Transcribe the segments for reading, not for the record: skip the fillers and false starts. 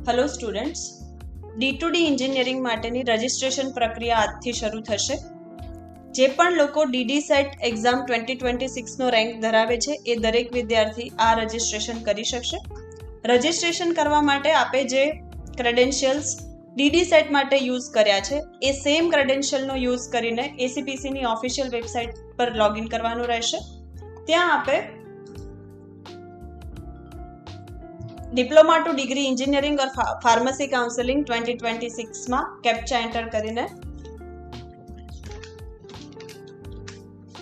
Hello students, D2D engineering માટેની registration પ્રક્રિયા આજથી શરૂ થશે. જે પણ લોકો DD-SET એક્ઝામ 2026નો રેન્ક ધરાવે છે એ દરેક વિદ્યાર્થી આ રજિસ્ટ્રેશન કરી શકશે. રજિસ્ટ્રેશન કરવા માટે આપે જે ક્રેડેન્શિયલ્સ DD-SET માટે યુઝ કર્યા છે એ સેમ ક્રેડેન્શિયલનો યુઝ કરીને ACPCની ઓફિશિયલ વેબસાઇટ પર લોગિન કરવાનું રહેશે. ત્યાં આપે diploma to degree engineering or pharmacy counselling 2026માં કેપ્ચા એન્ટર કરીને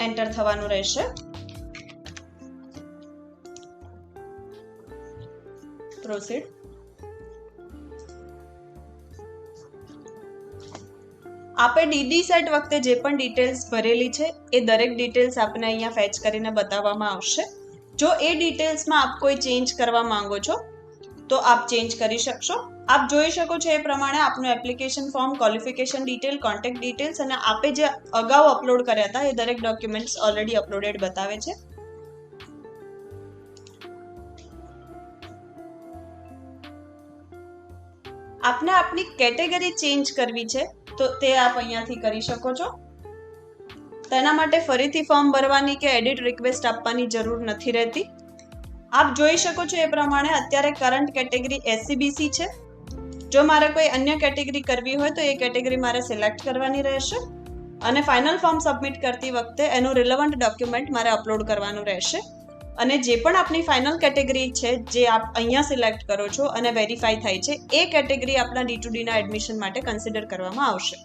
એન્ટર થવાનું રહેશે. પ્રોસીડ. આપે DD-SET વખતે જે પણ ડિટેલ્સ ભરેલી છે એ દરેક ડિટેલ્સ આપને અહીંયા ફેચ કરીને બતાવવામાં આવશે. જો એ ડિટેલ્સમાં આપ કોઈ ચેન્જ કરવા માંગો છો તો આપ ચેન્જ કરી શકશો. આપ જોઈ શકો છો એ પ્રમાણે આપનું application form, qualification detail, contact details અને આપે જે અગાઉ અપલોડ કર્યા હતા એ દરેક ડોક્યુમેન્ટ્સ ઓલરેડી અપલોડેડ બતાવે છે. આપને આપની કેટેગરી ચેન્જ કરવી છે તો તે આપ અહીંયાથી કરી શકો છો. તેના માટે ફરીથી ફોર્મ ભરવાની કે એડિટ રિક્વેસ્ટ આપવાની જરૂર નથી રહેતી. આપ જોઈ શકો છો એ પ્રમાણે અત્યારે કરંટ કેટેગરી SCBC છે. જો મારે કોઈ અન્ય કેટેગરી કરવી હોય તો એ કેટેગરી મારે સિલેક્ટ કરવાની રહેશે અને ફાઇનલ ફોર્મ સબમિટ કરતી વખતે એનું રિલેવન્ટ ડોક્યુમેન્ટ મારે અપલોડ કરવાનું રહેશે. અને જે પણ આપની ફાઇનલ કેટેગરી છે જે આપ અહીંયા સિલેક્ટ કરો છો અને વેરીફાઈ થાય છે એ કેટેગરી આપના D2D ના એડમિશન માટે કન્સિડર કરવામાં આવશે.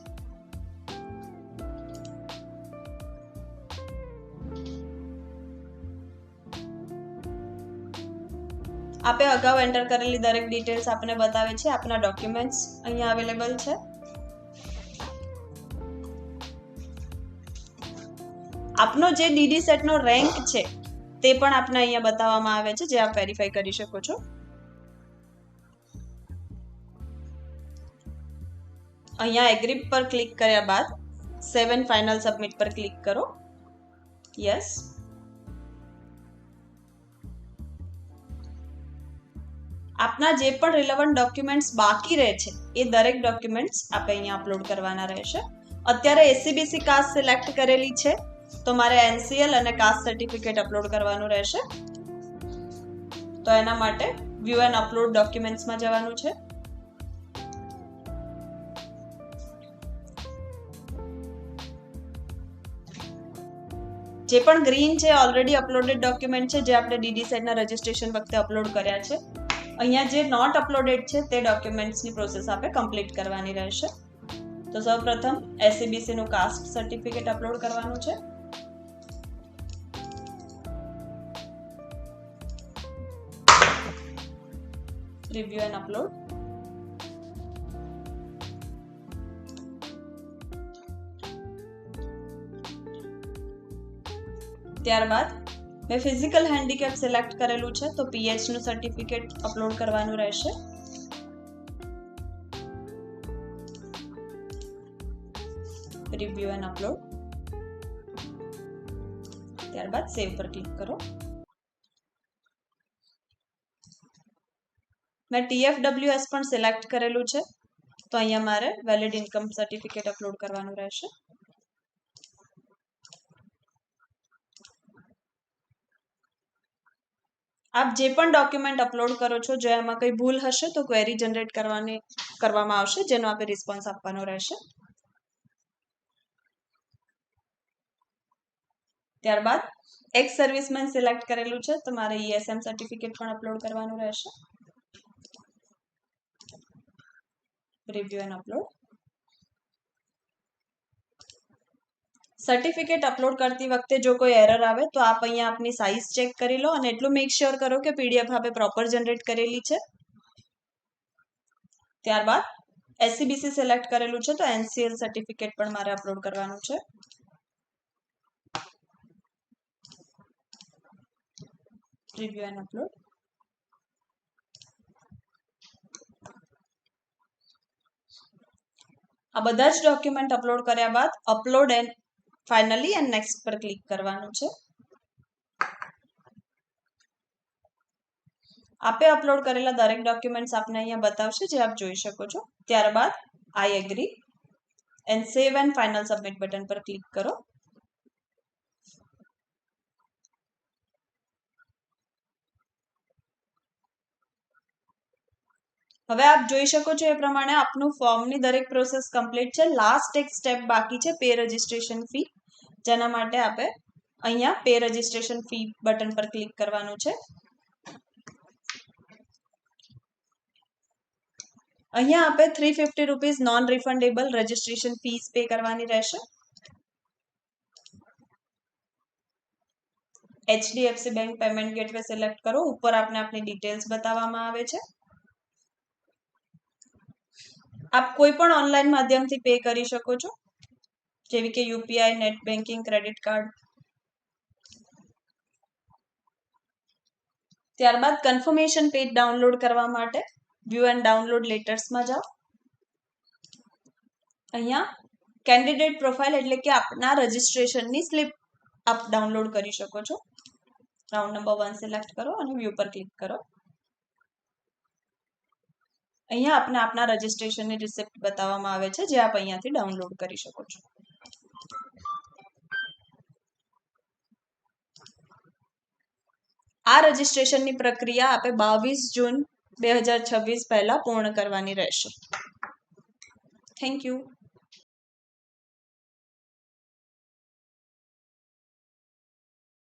આપે અગાઉ એન્ટર કરેલી દરેક ડિટેલ્સ આપને બતાવે છે. આપના ડોક્યુમેન્ટ્સ અહીંયા અવેલેબલ છે. આપનો જે DD-SET નો રેન્ક છે તે પણ આપને અહીંયા બતાવવામાં આવે છે, જે આપ વેરીફાઈ કરી શકો છો. અહીંયા એગ્રી પર ક્લિક કર્યા બાદ 7 ફાઇનલ સબમિટ પર ક્લિક કરો. યસ. આપના જે પણ રિલેવન્ટ ડોક્યુમેન્ટ્સ બાકી રહે છે એ દરેક ડોક્યુમેન્ટ્સ આપે અહીંયા અપલોડ કરવાના રહેશે. અત્યારે SCBC કાસ્ટ સિલેક્ટ કરેલી છે તો મારે NCL અને કાસ્ટ સર્ટિફિકેટ અપલોડ કરવાનું રહેશે. તો એના માટે વ્યૂ એન્ડ અપલોડ ડોક્યુમેન્ટ્સમાં જવાનું છે. જે પણ ગ્રીન છે ઓલરેડી અપલોડેડ ડોક્યુમેન્ટ છે જે આપણે DD-SET ના રજિસ્ટ્રેશન વખતે અપલોડ કર્યા છે. અહીંયા જે નોટ અપલોડેડ છે તે ડોક્યુમેન્ટ્સની પ્રોસેસ આપણે કમ્પ્લીટ કરવાની રહેશે. તો સૌપ્રથમ SCBC નું કાસ્ટ સર્ટિફિકેટ અપલોડ કરવાનું છે. Review and upload. ત્યારબાદ મેં ફિઝિકલ હેન્ડીકેપ સિલેક્ટ કરેલું છે તો PH નું સર્ટિફિકેટ અપલોડ કરવાનું રહેશે. Review and upload. ત્યારબાદ સેવ પર ક્લિક કરો. મેં TFWS પણ સિલેક્ટ કરેલું છે તો અહીંયા મારે વેલિડ ઇન્કમ સર્ટિફિકેટ અપલોડ કરવાનું રહેશે. આપ જે પણ ડોક્યુમેન્ટ અપલોડ કરો છો જો એમાં કંઈ ભૂલ હશે તો ક્વેરી જનરેટ કરવામાં આવશે જેનો આપણે રિસ્પોન્સ આપવાનો રહેશે. ત્યારબાદ એક્સ સર્વિસમેન સિલેક્ટ કરેલું છે તો મારે ESM સર્ટિફિકેટ પણ અપલોડ કરવાનું રહેશે. Review and upload. Certificate upload કરતી વખતે જો કોઈ એરર આવે તો આપ અહીંયા આપની સાઇઝ ચેક કરી લો અને એટલું મેક શ્યોર કરો કે PDF આપણે પ્રોપર જનરેટ કરેલી છે. ત્યારબાદ SCBC સિલેક્ટ કરેલું છે તો NCL સર્ટિફિકેટ પણ મારે અપલોડ કરવાનું છે. Review and upload. આ બધા જ ડોક્યુમેન્ટ અપલોડ કર્યા બાદ upload and finally and next પર ક્લિક કરવાનું છે. આપે અપલોડ કરેલા દરેક ડોક્યુમેન્ટ્સ આપને અહીંયા બતાવશે, જે આપ જોઈ શકો છો. ત્યારબાદ I agree and save and final submit button પર ક્લિક કરો. હવે આપ જોઈ શકો છો એ પ્રમાણે આપનું ફોર્મની દરેક પ્રોસેસ કમ્પ્લીટ છે. લાસ્ટ એક સ્ટેપ બાકી છે, પે રજિસ્ટ્રેશન ફી, જેના માટે આપે અહીંયા પે રજિસ્ટ્રેશન ફી બટન પર ક્લિક કરવાનું છે. અહીંયા આપે 350 rupees non refundable registration fees pay કરવાની રહેશે. HDFC bank payment gateway select કરો. ઉપર આપને આપની ડિટેલ્સ બતાવવામાં આવે છે. આપ કોઈ પણ ઓનલાઈન માધ્યમથી પે કરી શકો છો, જેવી કે UPI, net banking, credit card. ત્યારબાદ કન્ફર્મેશન પેજ ડાઉનલોડ કરવા માટે વ્યૂ એન્ડ ડાઉનલોડ લેટર્સમાં જાઓ. અહીંયા કેન્ડિડેટ પ્રોફાઇલ એટલે કે આપના રજિસ્ટ્રેશનની સ્લિપ આપ ડાઉનલોડ કરી શકો છો. રાઉન્ડ નંબર 1 સિલેક્ટ કરો અને વ્યૂ પર ક્લિક કરો. અહીંયા આપને આપના રજિસ્ટ્રેશનની રિસિપ્ટ બતાવવામાં આવે છે, જે આપ અહીંયાથી ડાઉનલોડ કરી શકો છો. આ રજિસ્ટ્રેશનની પ્રક્રિયા આપે 22 જૂન 2026 પહેલા પૂર્ણ કરવાની રહેશે. Thank you.